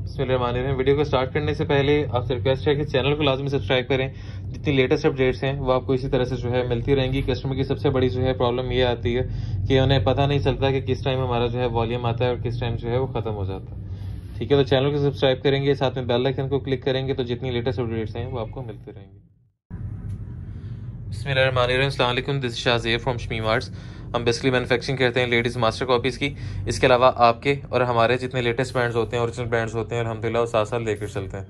बिस्मिल्लाहिर्रहमानिर्रहीम। वीडियो को स्टार्ट करने से पहले आपसे रिक्वेस्ट है कि चैनल को लाजमी सब्सक्राइब करें। जितनी लेटेस्ट अपडेट्स हैं वो आपको इसी तरह से जो है मिलती रहेंगी। कस्टमर की सबसे बड़ी जो है प्रॉब्लम ये आती है कि उन्हें पता नहीं चलता कि किस टाइम हमारा जो है वॉल्यूम आता है और किस टाइम जो है वो खत्म हो जाता है। ठीक है, तो चैनल को सब्सक्राइब करेंगे, साथ में बेल आइकन को क्लिक करेंगे तो जितनी लेटेस्ट अपडेट्स हैं वो आपको मिलती रहेंगी। बिस्मिल्लाहिर्रहमानिर्रहीम, अस्सलाम वालेकुम, this is Shahzeb from Shamim arts. हम बेसिकली मैन्युफैक्चरिंग करते हैं लेडीज़ मास्टर कॉपीज़ की। इसके अलावा आपके और हमारे जितने लेटेस्ट ब्रांड्स होते हैं, ओरिजिनल ब्रांड्स होते हैं, अल्हम्दुलिल्लाह वो साथ साथ लेकर चलते हैं।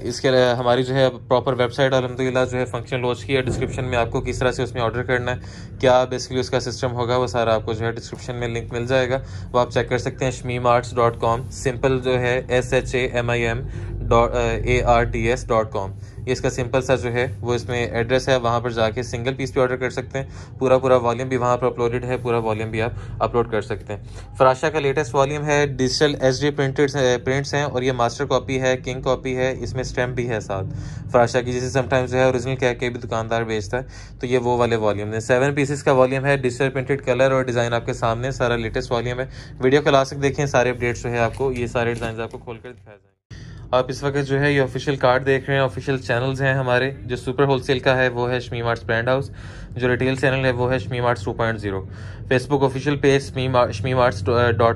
इसके अलावा हमारी जो है प्रॉपर वेबसाइट अल्हम्दुलिल्लाह जो है फंक्शन लॉन्च की है। डिस्क्रिप्शन में आपको किस तरह से उसमें ऑर्डर करना है, क्या बेसिकली उसका सिस्टम होगा, वो सारा आपको जो है डिस्क्रिप्शन में लिंक मिल जाएगा, वो आप चेक कर सकते हैं। shmeemarts.com, सिंपल जो है SHAMIMARTS.com, ये इसका सिंपल सा जो है वो इसमें एड्रेस है। वहाँ पर जाके सिंगल पीस भी ऑर्डर कर सकते हैं। पूरा वॉल्यूम भी वहाँ पर अपलोडेड है, पूरा वॉल्यूम भी आप अपलोड कर सकते हैं। फराशा का लेटेस्ट वॉल्यूम है, डिजिटल HD प्रिंट्स हैं और ये मास्टर कॉपी है, किंग कॉपी है, इसमें स्टैम्प भी है साथ फराशा की, जिसे समटाइम्स जो है ओरिजिनल कह के भी दुकानदार बेचता है। तो ये वो वाले वॉल्यूम है। 7 पीसेस का वॉल्यूम है, डिजिटल प्रिंटेड कलर और डिज़ाइन आपके सामने, सारा लेटेस्ट वॉल्यूम है। वीडियो को लास्ट तक देखें, सारे अपडेट्स जो है आपको ये सारे डिज़ाइन आपको खोल कर दिखाया जाएंगे। आप इस वक्त जो है ये ऑफिशियल कार्ड देख रहे हैं। ऑफिशियल चैनल्स हैं हमारे। जो सुपर होलसेल का है वो है शमीम आर्ट्स ब्रांड हाउस। जो रिटेल चैनल है वो है Shamim arts 2.0। Facebook official page Shamim arts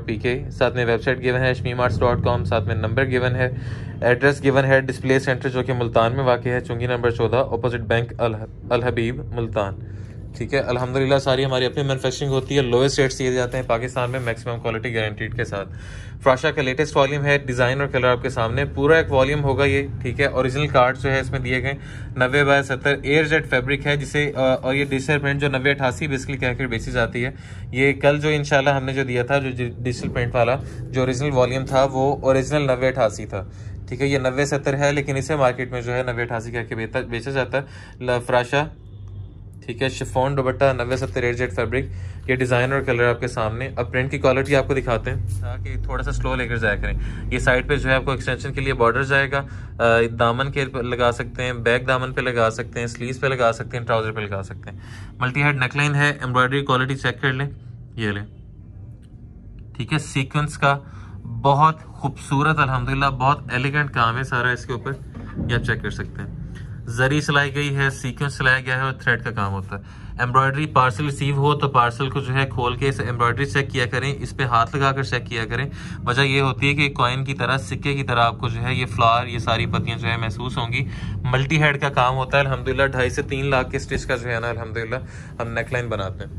.pk, साथ में वेबसाइट गिवन है shmeemarts.com, साथ में नंबर गिवन है, एड्रेस गिवन है। डिस्प्ले सेंटर जो कि मुल्तान में वाक़ है, चुंगी नंबर 14, अपोजिट बैंक अल हबीब मुल्तान। ठीक है, अल्हम्दुलिल्लाह सारी हमारी अपनी मैन्युफैक्चरिंग होती है। लोएस्ट रेट्स दिए जाते हैं पाकिस्तान में, मैक्सिमम क्वालिटी गारंटीड के साथ। फराशा का लेटेस्ट वॉल्यूम है, डिज़ाइन और कलर आपके सामने, पूरा एक वॉल्यूम होगा ये। ठीक है, ओरिजिनल कार्ड जो है इसमें दिए गए 90/70 एयर जेट फैब्रिक है, जिसे और ये डिजिटल प्रिंट जो 9088 बेसिकली कहकर बेची जाती है। ये कल जो इंशाल्लाह हमने जो दिया था, जो डिजिटल प्रिंट वाला जो ओरिजिनल वॉल्यूम था वो ओरिजिनल 9088 था। ठीक है, ये 9070 है, लेकिन इसे मार्केट में जो है 9088 कह के बेचा जाता है। फराशा, ठीक है, शिफॉन दुपट्टा 9070 एयर जेट फैब्रिक, ये डिज़ाइन और कलर आपके सामने। अब प्रिंट की क्वालिटी आपको दिखाते हैं ताकि थोड़ा सा स्लो लेकर जाया करें। ये साइड पे जो है आपको एक्सटेंशन के लिए बॉर्डर जाएगा, दामन के लगा सकते हैं, बैक दामन पे लगा सकते हैं, स्लीव्स पे लगा सकते हैं, ट्राउजर पे लगा सकते हैं। मल्टी हेड नेकलाइन है, एम्ब्रॉयडरी क्वालिटी चेक कर लें, ये लें। ठीक है, सीक्वेंस का बहुत खूबसूरत अल्हम्दुलिल्लाह बहुत एलिगेंट काम है सारा इसके ऊपर, ये आप चेक कर सकते हैं। जरी सिलाई गई है, सीक्वेंस सिलाया गया है और थ्रेड का काम होता है। एम्ब्रॉयडरी पार्सल रिसीव हो तो पार्सल को जो है खोल के इस एम्ब्रॉयडरी चेक किया करें, इस पे हाथ लगाकर चेक किया करें। वजह ये होती है कि कॉइन की तरह, सिक्के की तरह आपको जो है ये फ्लावर, ये सारी पत्तियां जो है महसूस होंगी। मल्टी हेड का काम होता है अल्हम्दुलिल्लाह। 2.5 से 3 लाख के स्टिच का जो है ना अल्हम्दुलिल्लाह हम नेकलाइन बनाते हैं।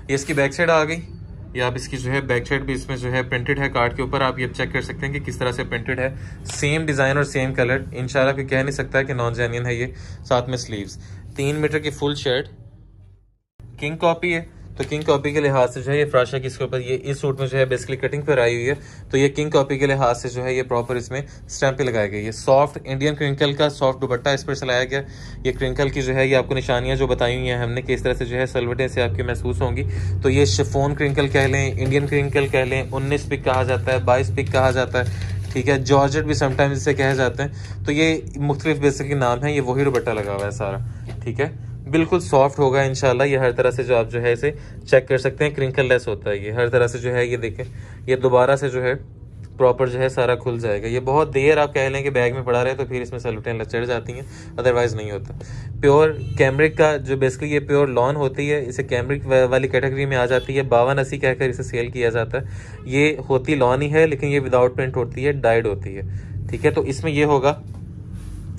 ये इसकी बैक साइड आ गई। ये आप इसकी जो है बैक साइड भी इसमें जो है प्रिंटेड है कार्ड के ऊपर। आप ये चेक कर सकते हैं कि किस तरह से प्रिंटेड है। सेम डिज़ाइन और सेम कलर, इंशाल्लाह कोई कह नहीं सकता है कि नॉन जेन्युइन है ये। साथ में स्लीव्स, 3 मीटर की फुल शर्ट, किंग कॉपी है। तो किंग कॉपी के लिहाज से जो है ये फराशा की इसके ऊपर ये इस सूट में जो है बेसिकली कटिंग पर आई हुई है, तो ये किंग कॉपी के लिहाज से जो है ये प्रॉपर इसमें स्टैंप पे लगाई गई है। सॉफ्ट इंडियन क्रिंकल का सॉफ्ट दुपट्टा इस पर चलाया गया। ये क्रिंकल की जो है ये आपको निशानियां जो बताई हुई हैं हमने कि इस तरह से जो है सलवटें से आपकी महसूस होंगी। तो ये शिफोन क्रिंकल कह लें, इंडियन क्रिंकल कह लें, 19 पिक कहा जाता है, 22 पिक कहा जाता है। ठीक है, जॉर्जेट भी समटाइम्स इसे कहे जाते हैं। तो ये मुख्तलिफ बेसिकली नाम है, ये वही दुपट्टा लगा हुआ है सारा। ठीक है, बिल्कुल सॉफ्ट होगा इंशाल्लाह। ये हर तरह से जो आप जो है इसे चेक कर सकते हैं, क्रिंकल लेस होता है ये हर तरह से जो है। ये देखें, ये दोबारा से जो है प्रॉपर जो है सारा खुल जाएगा। ये बहुत देर आप कह लें कि बैग में पड़ा रहे तो फिर इसमें सलवटें चढ़ जाती हैं, अदरवाइज नहीं होता। प्योर कैमरिक का जो बेसिकली ये प्योर लॉन होती है, इसे कैमरिक वाली कैटेगरी में आ जाती है। 5280 कहकर इसे सेल किया जाता है। ये होती लॉन ही है, लेकिन ये विदाउट प्रिंट होती है, डाइड होती है। ठीक है, तो इसमें ये होगा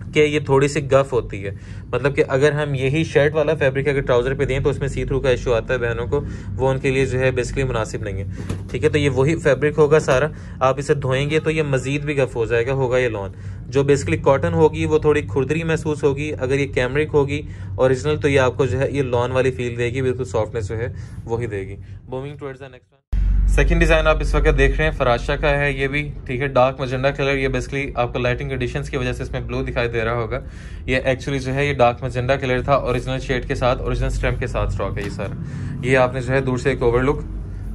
कि ये थोड़ी सी गफ होती है, मतलब कि अगर हम यही शर्ट वाला फैब्रिक अगर ट्राउजर पे दें तो उसमें सी थ्रू का इशू आता है बहनों को, वो उनके लिए जो है बेसिकली मुनासिब नहीं है। ठीक है, तो ये वही फैब्रिक होगा सारा। आप इसे धोएंगे तो ये मजीद भी गफ हो जाएगा, होगा ये लॉन। जो बेसिकली कॉटन होगी वो थोड़ी खुरदरी महसूस होगी। अगर ये कैमरिक होगी ओरिजिनल तो ये आपको जो है ये लॉन वाली फील देगी, बिल्कुल सॉफ्टनेस जो है वही देगी। Moving towards the next one. Second design आप इस वक्त देख रहे हैं फराशा का है ये भी। ठीक है, डार्क मजेंडा कलर। ये बेसिकली आपको लाइटिंग कंडीशंस की वजह से इसमें ब्लू दिखाई दे रहा होगा। ये एक्चुअली जो है ये डार्क मजेंडा कलर था, ओरिजिनल शेड के साथ, ओरिजिनल स्टैम्प के साथ स्टॉक है ये सारा। ये आपने जो है दूर से एक ओवरलुक,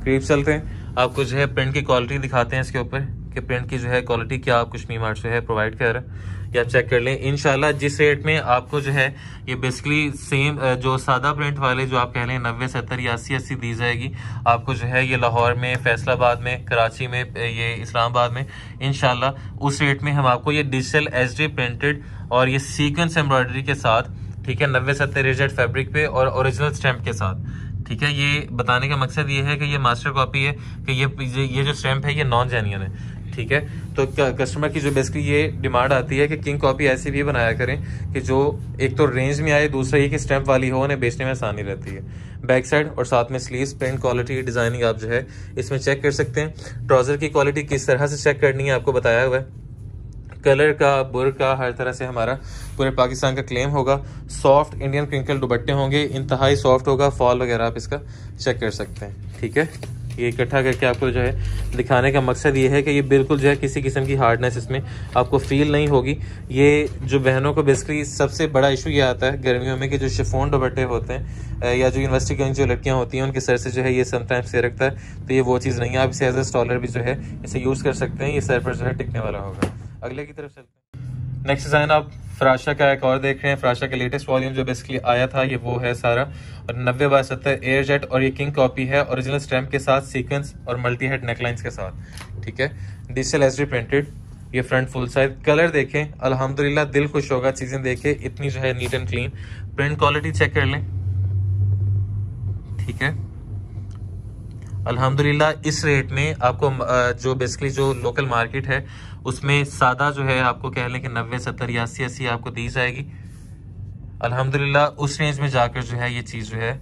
करीब चलते हैं आपको जो है प्रिंट की क्वालिटी दिखाते हैं इसके ऊपर कि प्रिंट की जो है क्वालिटी क्या आपको शमीम आर्ट्स जो है प्रोवाइड कर रहा है। ये आप चेक कर लें। इंशाल्लाह जिस रेट में आपको जो है ये बेसिकली सेम जो सादा प्रिंट वाले जो आप कह लें 90, 70 या 80 दी जाएगी आपको जो है ये लाहौर में, फैसलाबाद में, कराची में, ये इस्लामाबाद में, इंशाल्लाह उस रेट में हम आपको ये डिजिटल HD प्रिंटेड और ये सीक्वेंस एम्ब्रॉयडरी के साथ, ठीक है, 90-70 रेजेड फैब्रिक पे और ओरिजिनल स्टैम्प के साथ, ठीक है। ये बताने का मकसद ये है कि ये मास्टर कॉपी है कि ये जो स्टैम्प है ये नॉन जेन्युइन है, ठीक है। तो कस्टमर की जो बेसिकली ये डिमांड आती है कि किंग कॉपी ऐसी भी बनाया करें कि जो एक तो रेंज में आए, दूसरा ये कि स्टैम्प वाली हो, उन्हें बेचने में आसानी रहती है। बैक साइड और साथ में स्लीव्स, प्रिंट क्वालिटी, डिजाइनिंग आप जो है इसमें चेक कर सकते हैं। ट्राउजर की क्वालिटी किस तरह से चेक करनी है आपको बताया हुआ है। कलर का, बुर का, हर तरह से हमारा पूरे पाकिस्तान का क्लेम होगा। सॉफ्ट इंडियन क्रिंकल दुपट्टे होंगे, इंतहाई सॉफ्ट होगा। फॉल वगैरह आप इसका चेक कर सकते हैं, ठीक है। ये इकट्ठा करके आपको जो है दिखाने का मकसद ये है कि ये बिल्कुल जो है किसी किस्म की हार्डनेस इसमें आपको फील नहीं होगी। ये जो बहनों को बेसिकली सबसे बड़ा इशू ये आता है गर्मियों में कि जो शिफॉन दुपट्टे होते हैं या जो यूनिवर्सिटी की जो लड़कियां होती हैं उनके सर से जो है ये समटाइम्स से रखता है, तो ये वो चीज़ नहीं है। आप इसे एज ए स्टॉलर भी जो है इसे यूज़ कर सकते हैं, ये सर पर जो है टिकने वाला होगा। अगले की तरफ चलते हैं। नेक्स्ट डिजाइन आप फराशा का एक और देख रहे हैं। फराशा का लेटेस्ट वॉल्यूम जो बेसिकली आया था ये वो है सारा, और 90/70 एयर जेट, और ये किंग कॉपी है ओरिजिनल स्टैम्प के साथ, सीक्वेंस और मल्टी हेड नेकलाइंस के साथ, ठीक है। डिजिटल SD प्रिंटेड, ये फ्रंट फुल साइज। कलर देखें, अल्हम्दुलिल्लाह दिल खुश होगा चीजें देखे, इतनी जो है neat and clean. Print quality check कर लें, ठीक है। अल्हम्दुलिल्लाह इस रेट में आपको जो बेसिकली जो लोकल मार्केट है उसमें सादा जो है आपको कह लें कि 90, 70 या 80 आपको दी जाएगी। अल्हम्दुलिल्लाह उस रेंज में जाकर जो है ये चीज़ जो है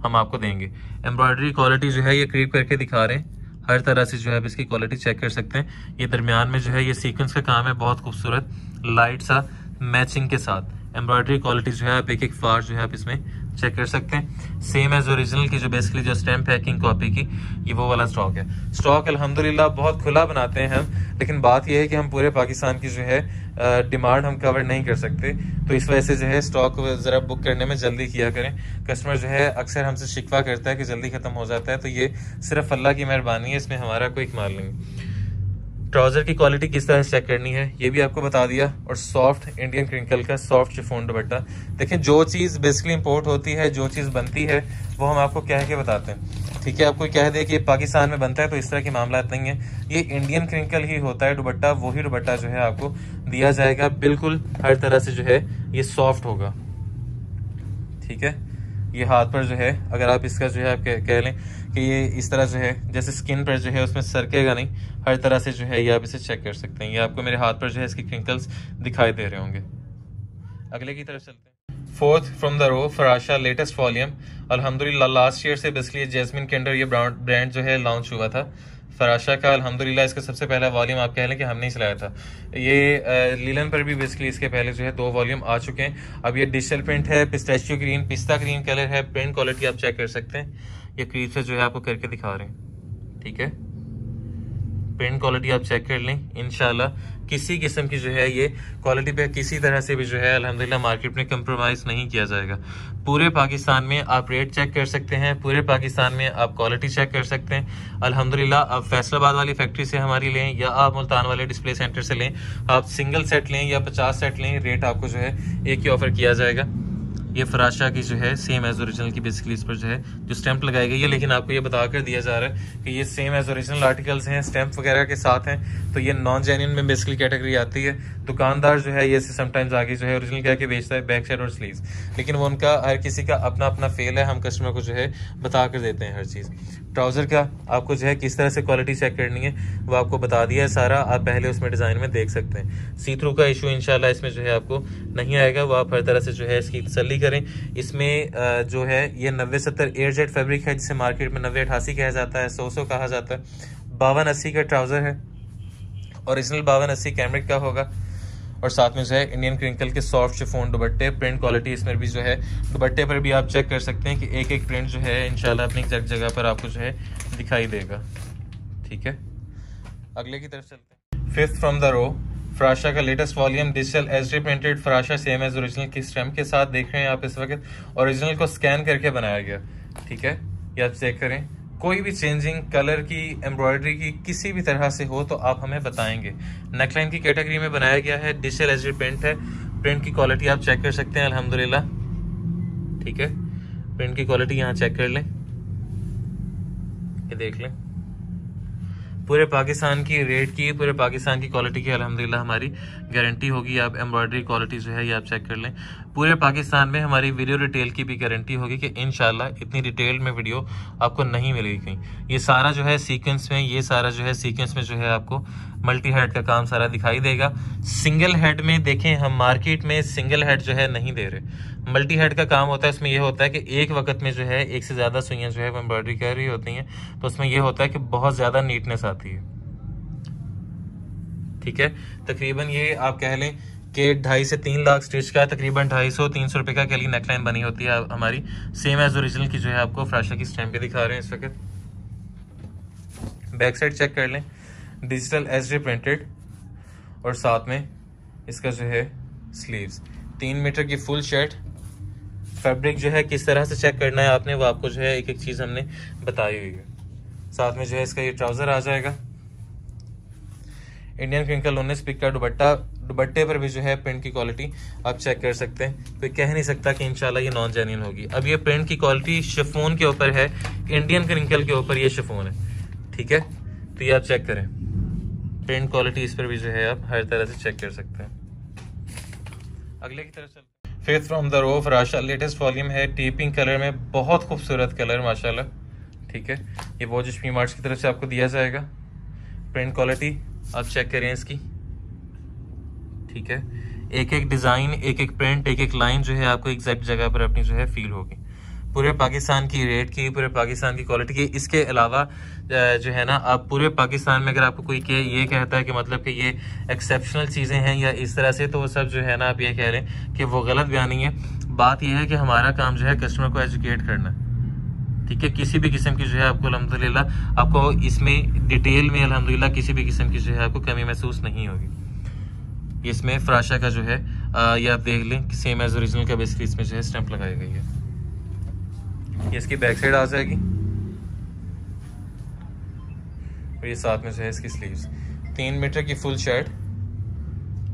हम आपको देंगे। एम्ब्रॉयडरी क्वालिटी जो है ये करीब करके दिखा रहे हैं, हर तरह से जो है आप इसकी क्वालिटी चेक कर सकते हैं। ये दरमियान में जो है ये सीक्वेंस का काम है, बहुत खूबसूरत लाइट सा मैचिंग के साथ। एम्ब्रॉयडरी क्वालिटी जो है आप एक एक फार जो है आप इसमें चेक कर सकते हैं। सेम एज ओरिजिनल की जो बेसिकली जो स्टैम्प है किंग कॉपी की, ये वो वाला स्टॉक है। स्टॉक अल्हम्दुलिल्लाह बहुत खुला बनाते हैं हम, लेकिन बात यह है कि हम पूरे पाकिस्तान की जो है डिमांड हम कवर नहीं कर सकते, तो इस वजह से जो है स्टॉक जरा बुक करने में जल्दी किया करें। कस्टमर जो है अक्सर हमसे शिकवा करता है कि जल्दी खत्म हो जाता है, तो ये सिर्फ अल्लाह की मेहरबानी है, इसमें हमारा कोई कमाल नहीं। ट्राउजर की क्वालिटी किस तरह से चेक करनी है ये भी आपको बता दिया, और सॉफ्ट इंडियन क्रिंकल का सॉफ्ट शिफॉन दुपट्टा। देखिए जो चीज़ बेसिकली इंपोर्ट होती है, जो चीज़ बनती है वो हम आपको कह के बताते हैं, ठीक है। आपको कह दे कि पाकिस्तान में बनता है तो इस तरह के मामला नहीं है, ये इंडियन क्रिंकल ही होता है दुपट्टा, वही दुपट्टा जो है आपको दिया जाएगा, बिल्कुल हर तरह से जो है ये सॉफ्ट होगा, ठीक है। ये हाथ पर जो है अगर आप इसका जो है आप कह लें कि ये इस तरह जो है जैसे स्किन पर जो है उसमें सरकेगा नहीं, हर तरह से जो है ये आप इसे चेक कर सकते हैं। ये आपको मेरे हाथ पर जो है इसके क्रिंकल्स दिखाई दे रहे होंगे। अगले की तरफ चलते हैं। Fourth from the row, Farasha latest volume. अल्हम्दुलिल्लाह लास्ट ईयर से बेसिकली जैस्मिन कैंडर ये ब्रांड जो है लॉन्च हुआ था फराशा का। अल्हम्दुलिल्लाह इसका सबसे पहला वॉल्यूम आप कह लें कि हमने ही चलाया था। ये लीलन पर भी बेसिकली इसके पहले जो है 2 वॉल्यूम आ चुके हैं। अब ये डिजिटल प्रिंट है, पिस्ताचियो ग्रीन, पिस्ता ग्रीन कलर है। प्रिंट क्वालिटी आप चेक कर सकते हैं, ये करीब से जो है आपको करके दिखा रहे हैं, ठीक है। प्रिंट क्वालिटी आप चेक कर लें, इंशाल्लाह किसी किस्म की जो है ये क्वालिटी पे किसी तरह से भी जो है अल्हम्दुलिल्लाह मार्केट में कंप्रोमाइज नहीं किया जाएगा। पूरे पाकिस्तान में आप रेट चेक कर सकते हैं, पूरे पाकिस्तान में आप क्वालिटी चेक कर सकते हैं। अल्हम्दुलिल्लाह आप फैसलाबाद वाली फैक्ट्री से हमारी लें या आप मुल्तान वाले डिस्प्ले सेंटर से लें, आप सिंगल सेट लें या 50 सेट लें, रेट आपको जो है एक ही ऑफर किया जाएगा। ये फराशा की जो है सेम एज ओरिजिनल की बेसिकली इस पर जो है जो स्टैंप लगाई गई है, लेकिन आपको ये बता कर दिया जा रहा है कि ये सेम एज ओरिजिनल आर्टिकल्स हैं, स्टैंप वगैरह के साथ हैं, तो ये नॉन जेन्युइन में बेसिकली कैटेगरी आती है। दुकानदार जो है ये समटाइम्स आगे जो है ओरिजिनल कह के बेचता है, बैक साइड और स्लीव्स, लेकिन वो उनका हर किसी का अपना अपना फेल है, हम कस्टमर को जो है बता कर देते हैं हर चीज़। ट्राउज़र का आपको जो है किस तरह से क्वालिटी चेक करनी है वो आपको बता दिया है सारा, आप पहले उसमें डिज़ाइन में देख सकते हैं। सी थ्रू का इशू इंशाल्लाह इसमें जो है आपको नहीं आएगा, वो आप हर तरह से जो है इसकी तसल्ली करें। इसमें जो है ये 90-70 एयर जेट फैब्रिक है, जिसे मार्केट में 90-88 कहा जाता है, 100 कहा जाता है। 52-80 का ट्राउज़र है, ओरिजिनल 52-80 कैमरिक का होगा, और साथ में जो है इंडियन क्रिंकल के सॉफ्ट शिफॉन दुपट्टे। प्रिंट क्वालिटी इसमें भी जो है दुपट्टे पर भी आप चेक कर सकते हैं कि एक एक प्रिंट जो है इंशाल्लाह अपनी एग्जैक्ट जगह पर आपको जो है दिखाई देगा, ठीक है। अगले की तरफ चलते हैं। Fifth from the row, Farasha का latest volume digital SD printed Farasha same as original की स्टैम्प के साथ देख रहे हैं आप इस वक्त। ओरिजिनल को स्कैन करके बनाया गया, ठीक है, ये आप चेक करें। कोई भी चेंजिंग कलर की, एम्ब्रॉयडरी की किसी भी तरह से हो तो आप हमें बताएंगे। नेकलाइन की कैटेगरी में बनाया गया है, डिजिटल एचडी प्रिंट है। प्रिंट की क्वालिटी आप चेक कर सकते हैं अल्हम्दुलिल्लाह, ठीक है। प्रिंट की क्वालिटी यहाँ चेक कर लें, ये देख लें। पूरे पाकिस्तान की रेट की, पूरे पाकिस्तान की क्वालिटी की अल्हम्दुलिल्लाह हमारी गारंटी होगी। आप एम्ब्रॉयडरी क्वालिटी जो है ये आप चेक कर लें। पूरे पाकिस्तान में हमारी वीडियो रिटेल की भी गारंटी होगी कि इंशाल्लाह इतनी डिटेल में वीडियो आपको नहीं मिलेगी कहीं। ये सारा जो है सीक्वेंस में, ये सारा जो है सीक्वेंस में जो है आपको मल्टी हेड का काम सारा दिखाई देगा। सिंगल हेड में देखें, हम मार्केट में सिंगल हेड जो है नहीं दे रहे। मल्टी हेड का काम होता है, इसमें यह होता है कि एक वक्त में जो है एक से ज्यादा सुइयां जो है वो एम्ब्रॉयडरी कर रही होती हैं, तो उसमें यह होता है कि बहुत ज्यादा नीटनेस आती है, ठीक है। तकरीबन ये आप कह लें कि 2.5 से 3 लाख स्टिच का तकरीबन 250-300 रुपए का कैली नेकलाइन बनी होती है हमारी, सेम एज ओरिजिनल की जो है आपको फ्राशा की स्टैम्प पे दिखा रहे हैं इस वक्त। बैक साइड चेक कर लें, डिजिटल एचडी प्रिंटेड, और साथ में इसका जो है स्लीव्स, 3 मीटर की फुल शर्ट। फैब्रिक जो है किस तरह से चेक करना है आपने, वो आपको जो है एक एक चीज हमने बताई हुई है। साथ में जो है इसका ये ट्राउजर आ जाएगा, इंडियन क्रिंकल लोनेस पिक का दुपट्टा। दुपट्टे पर भी जो है प्रिंट की क्वालिटी आप चेक कर सकते हैं, कोई कह नहीं सकता कि इंशाल्लाह ये नॉन जेन्युइन होगी। अब ये प्रिंट की क्वालिटी शिफॉन के ऊपर है, इंडियन क्रिंकल के ऊपर ये शिफॉन है, ठीक है। तो ये आप चेक करें, प्रिंट क्वालिटी इस पर भी जो है आप हर तरह से चेक कर सकते हैं। अगले की तरफ चलते हैं। Fifth from the row Farasha latest volume है, टीपिंग कलर में, बहुत खूबसूरत कलर माशाल्लाह, ठीक है। ये वो जिस मार्ट्स की तरफ से आपको दिया जाएगा। प्रिंट क्वालिटी आप चेक करें इसकी, ठीक है। एक एक डिजाइन, एक एक प्रिंट, एक एक लाइन जो है आपको एग्जैक्ट जगह पर अपनी जो है फील होगी। पूरे पाकिस्तान की रेट की, पूरे पाकिस्तान की क्वालिटी की। इसके अलावा जो है ना, आप पूरे पाकिस्तान में अगर आपको कोई ये कहता है कि मतलब कि ये एक्सेप्शनल चीज़ें हैं या इस तरह से, तो वो सब जो है ना आप ये कह रहे हैं कि वो गलत बयानी है। बात यह है कि हमारा काम जो है कस्टमर को एजुकेट करना, ठीक है। किसी भी किस्म की जो है आपको अल्हम्दुलिल्लाह आपको इसमें डिटेल में अल्हम्दुलिल्लाह किसी भी किस्म की जो है आपको कमी महसूस नहीं होगी। इसमें फराशा का जो है ये आप देख लें कि सेम एज ओरिजिनल का बेसिकली इसमें जो है स्टैंप लगाई गई है। ये इसकी बैक साइड आ जाएगी, और ये साथ में जो है इसकी स्लीव्स। 3 मीटर की full shirt,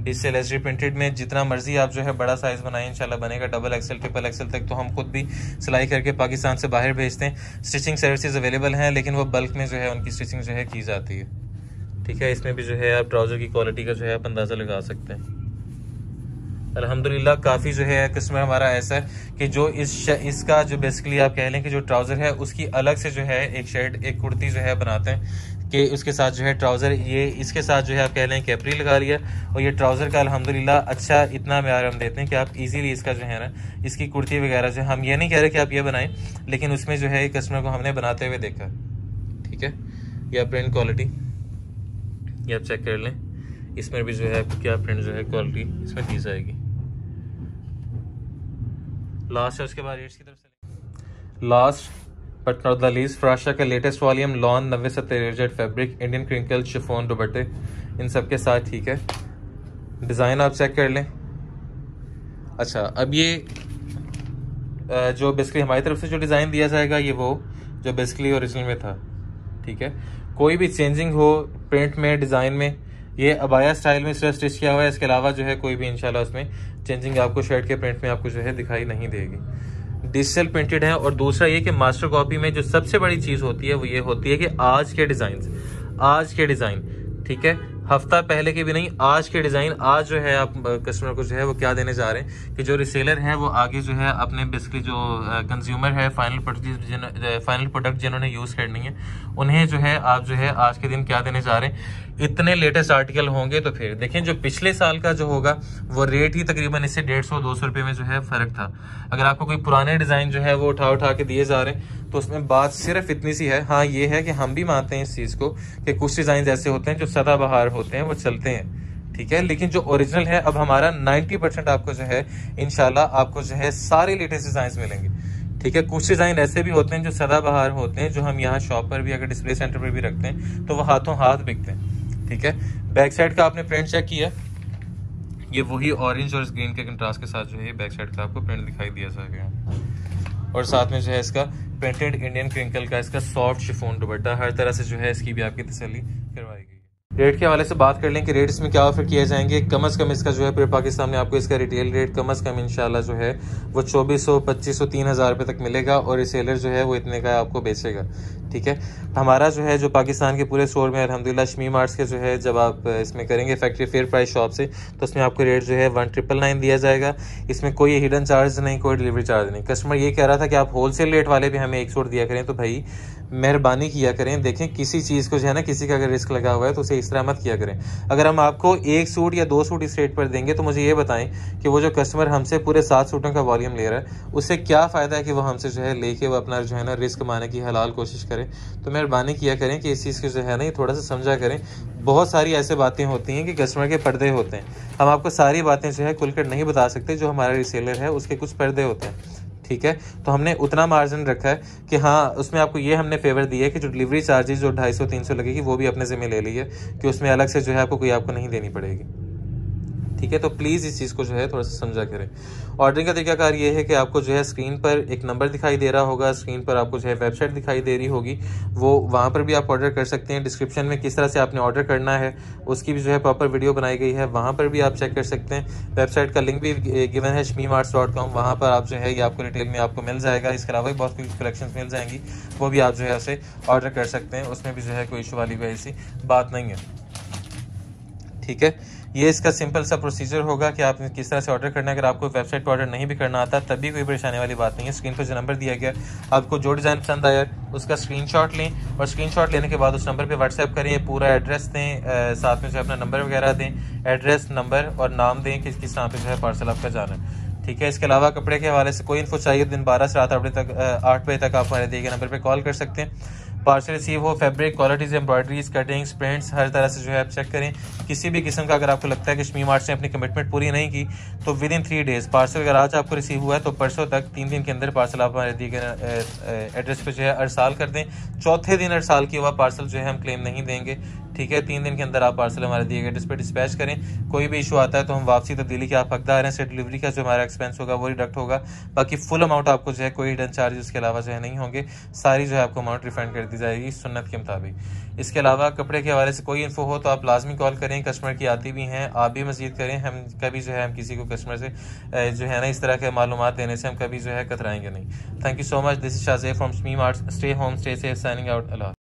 digital HD printed में। जितना मर्जी आप जो है बड़ा साइज बनाएं, इंशाल्लाह बनेगा। डबल एक्सएल, ट्रिपल एक्सएल तक तो हम खुद भी सिलाई करके पाकिस्तान से बाहर भेजते हैं। स्टिचिंग सर्विसेज अवेलेबल हैं, लेकिन वो बल्क में जो है उनकी स्टिचिंग जो है की जाती है, ठीक है। इसमें भी जो है आप ट्राउजर की क्वालिटी का जो है आप अंदाजा लगा सकते हैं। अल्हम्दुलिल्लाह काफ़ी जो है कस्टमर हमारा ऐसा है कि जो इसका जो बेसिकली आप कह लें कि जो ट्राउज़र है उसकी अलग से जो है एक शर्ट, एक कुर्ती जो है बनाते हैं कि उसके साथ जो है ट्राउज़र, ये इसके साथ जो है आप कह लें कैपरी लगा लिया, और ये ट्राउज़र का अल्हम्दुलिल्लाह अच्छा इतना म्यार हम देते हैं कि आप इजीली इसका जो है ना, इसकी कुर्ती वगैरह जो, हम ये नहीं कह रहे कि आप ये बनाएं, लेकिन उसमें जो है कस्टमर को हमने बनाते हुए देखा, ठीक है। या प्रिंट क्वालिटी ये आप चेक कर लें, इसमें भी जो है क्या प्रिंट जो है क्वालिटी इसमें दी जाएगी। लास्ट है उसके बाद रेट्स की तरफ से, last but not the least, Farasha का latest volume lawn 9070 fabric, Indian crinkle chiffon दुपट्टे इन सब के साथ, ठीक है। डिज़ाइन आप चेक कर लें। अच्छा, अब ये जो बेसिकली हमारी तरफ से जो डिज़ाइन दिया जाएगा, ये वो जो बेसिकली ओरिजिनल में था, ठीक है। कोई भी चेंजिंग हो प्रिंट में, डिज़ाइन में, ये अबाया स्टाइल में सिर्फ स्टिच किया हुआ है। इसके अलावा जो है कोई भी इंशाल्लाह उसमें चेंजिंग आपको शर्ट के प्रिंट में आपको जो है दिखाई नहीं देगी। डिजिटल प्रिंटेड है। और दूसरा ये कि मास्टर कॉपी में जो सबसे बड़ी चीज़ होती है वो ये होती है कि आज के डिज़ाइन, ठीक है, हफ्ता पहले के भी नहीं, आज के डिज़ाइन, आज जो है आप कस्टमर को जो है वो क्या देने जा रहे हैं कि जो रिसेलर है वो आगे जो है अपने बेसिकली जो कंज्यूमर है, फाइनल प्रोडक्ट जिन्होंने यूज़ करनी है, उन्हें जो है आप जो है आज के दिन क्या देने जा रहे हैं। इतने लेटेस्ट आर्टिकल होंगे तो फिर देखें, जो पिछले साल का जो होगा वो रेट ही तकरीबन इससे 150-200 रुपये में जो है फ़र्क था। अगर आपको कोई पुराने डिज़ाइन जो है वो उठा के दिए जा रहे हैं तो उसमें बात सिर्फ इतनी सी है। हाँ, ये है कि हम भी मानते हैं इस चीज़ को कि कुछ डिज़ाइन ऐसे होते हैं जो सदाबहार होते हैं, वो चलते हैं, ठीक है। लेकिन जो ओरिजिनल है, अब हमारा 90% आपको जो है इंशाल्लाह आपको जो है सारे लेटेस्ट डिज़ाइन मिलेंगे, ठीक है। कुछ डिज़ाइन ऐसे भी होते हैं जो सदाबहार होते हैं, जो हम यहाँ शॉप पर भी अगर डिस्प्ले सेंटर पर भी रखते हैं तो वो हाथों हाथ बिकते हैं, ठीक है। बैक साइड का आपने प्रिंट चेक किया, ये वही ऑरेंज और ग्रीन के कंट्रास्ट के साथ जो है बैक साइड का आपको प्रिंट दिखाई दिया जाएगा। और साथ में जो है इसका प्रिंटेड इंडियन क्रिंकल का इसका सॉफ्ट शिफॉन दुपट्टा, हर तरह से जो है इसकी भी आपकी तसल्ली करवाई गई। रेट के हवाले से बात कर लें कि रेट इसमें क्या ऑफर किए जाएंगे। कम से कम इसका जो है पूरे पाकिस्तान में आपको इसका रिटेल रेट कम से कम इंशाल्लाह जो है वो 2400, 2500, 3000 रुपये तक मिलेगा और रिसेलर जो है वो इतने का आपको बेचेगा। ठीक है, हमारा जो है जो पाकिस्तान के पूरे स्टोर में अल्हम्दुलिल्लाह शमी मार्ट्स के जो है जब आप इसमें करेंगे फैक्ट्री फेयर प्राइस शॉप से, तो उसमें आपको रेट जो है 1999 दिया जाएगा। इसमें कोई हिडन चार्ज नहीं, कोई डिलीवरी चार्ज नहीं। कस्टमर ये कह रहा था कि आप होलसेल रेट वाले भी हमें एक सूट दिया करें, तो भाई मेहरबानी किया करें। देखें किसी चीज़ को जो है ना, किसी का अगर रिस्क लगा हुआ है तो उसे इस तरह मत किया करें। अगर हम आपको एक सूट या 2 सूट इस रेट पर देंगे तो मुझे ये बताएं कि वो जो कस्टमर हमसे पूरे 7 सूटों का वॉल्यूम ले रहा है उससे क्या फ़ायदा है कि वो हमसे जो है लेके वो अपना जो है ना रिस्क मारने की हलाल कोशिश करें। तो मेहरबानी किया करें कि इस चीज़ को जो है ना ये थोड़ा सा समझा करें। बहुत सारी ऐसे बातें होती हैं कि कस्टमर के पर्दे होते हैं। हम आपको सारी बातें जो है खुलकर नहीं बता सकते, जो हमारा रिसेलर है उसके कुछ पर्दे होते हैं। ठीक है, तो हमने उतना मार्जिन रखा है कि हाँ उसमें आपको ये हमने फेवर दिया है कि जो डिलीवरी चार्जेस जो 250-300 लगेगी वो भी अपने ज़िम्मे ले ली है कि उसमें अलग से जो है आपको नहीं देनी पड़ेगी। ठीक है, तो प्लीज़ इस चीज़ को जो है थोड़ा सा समझा करें। ऑर्डरिंग का तरीकाकार ये है कि आपको जो है स्क्रीन पर एक नंबर दिखाई दे रहा होगा, स्क्रीन पर आपको जो है वेबसाइट दिखाई दे रही होगी, वो वहाँ पर भी आप ऑर्डर कर सकते हैं। डिस्क्रिप्शन में किस तरह से आपने ऑर्डर करना है उसकी भी जो है प्रॉपर वीडियो बनाई गई है, वहाँ पर भी आप चेक कर सकते हैं। वेबसाइट का लिंक भी गिवन है shmeemarts.com, वहाँ पर आप जो है ये आपको रिटेल में आपको मिल जाएगा। इसके अलावा भी बहुत कुछ कलेक्शन मिल जाएंगी, वो भी आप जो है उसे ऑर्डर कर सकते हैं। उसमें भी जो है कोई इशू वाली कोई ऐसी बात नहीं है। ठीक है, ये इसका सिंपल सा प्रोसीजर होगा कि आपने किस तरह से ऑर्डर करना है। अगर आपको वेबसाइट पर ऑर्डर नहीं भी करना आता तब भी कोई परेशानी वाली बात नहीं है। स्क्रीन पर जो नंबर दिया गया, आपको जो डिज़ाइन पसंद आया उसका स्क्रीनशॉट लें और स्क्रीनशॉट लेने के बाद उस नंबर पे व्हाट्सएप करें, पूरा एड्रेस दें, साथ में जो अपना नंबर वगैरह दें, एड्रेस नंबर और नाम दें कि किस तरह पे जो है पार्सल आपका जाना है। ठीक है, इसके अलावा कपड़े के हवाले से कोई इन्फो चाहिए दिन 12 से रात 8 बजे तक आप हमारे दिए गए नंबर पर कॉल कर सकते हैं। पार्सल रिसीव हो, fabric qualities, embroideries, cuttings, prints, हर तरह से जो है आप चेक करें। किसी भी किस्म का अगर आपको लगता है कि शमी मार्ट्स ने अपनी कमिटमेंट पूरी नहीं की तो विद इन 3 डेज पार्सल अगर आज आपको रिसीव हुआ है तो परसों तक 3 दिन के अंदर पार्सल आप हमारे दिए गए एड्रेस पे जो है अरसाल कर दें। चौथे दिन अरसाल किया हुआ पार्सल जो है हम क्लेम नहीं देंगे। ठीक है, 3 दिन के अंदर आप पार्सल हमारे दिए गए एड्रेस पे डिस्पैच करें। कोई भी इशू आता है तो हम वापसी तब्दीली के आप हकदार हैं। से डिलीवरी का जो हमारा एक्सपेंस होगा वो रिडक्ट होगा, बाकी फुल अमाउंट आपको जो है कोई हिडन चार्ज उसके अलावा जो है नहीं होंगे, सारी जो है आपको अमाउंट रिफंड कर दी जाएगी सुन्नत के मुताबिक। इसके अलावा कपड़े के हवाले से कोई इन्फो हो तो आप लाजमी कॉल करें, कस्टमर की आती भी हैं, आप भी मज़ीद करें। हम कभी जो है हम किसी को कस्टमर से जो है ना इस तरह के मालूमात देने से हम कभी जो है कतराएंगे नहीं। Thank you so much, this is Shahzeb from Shami marts. Stay home, stay safe, signing out. Allah.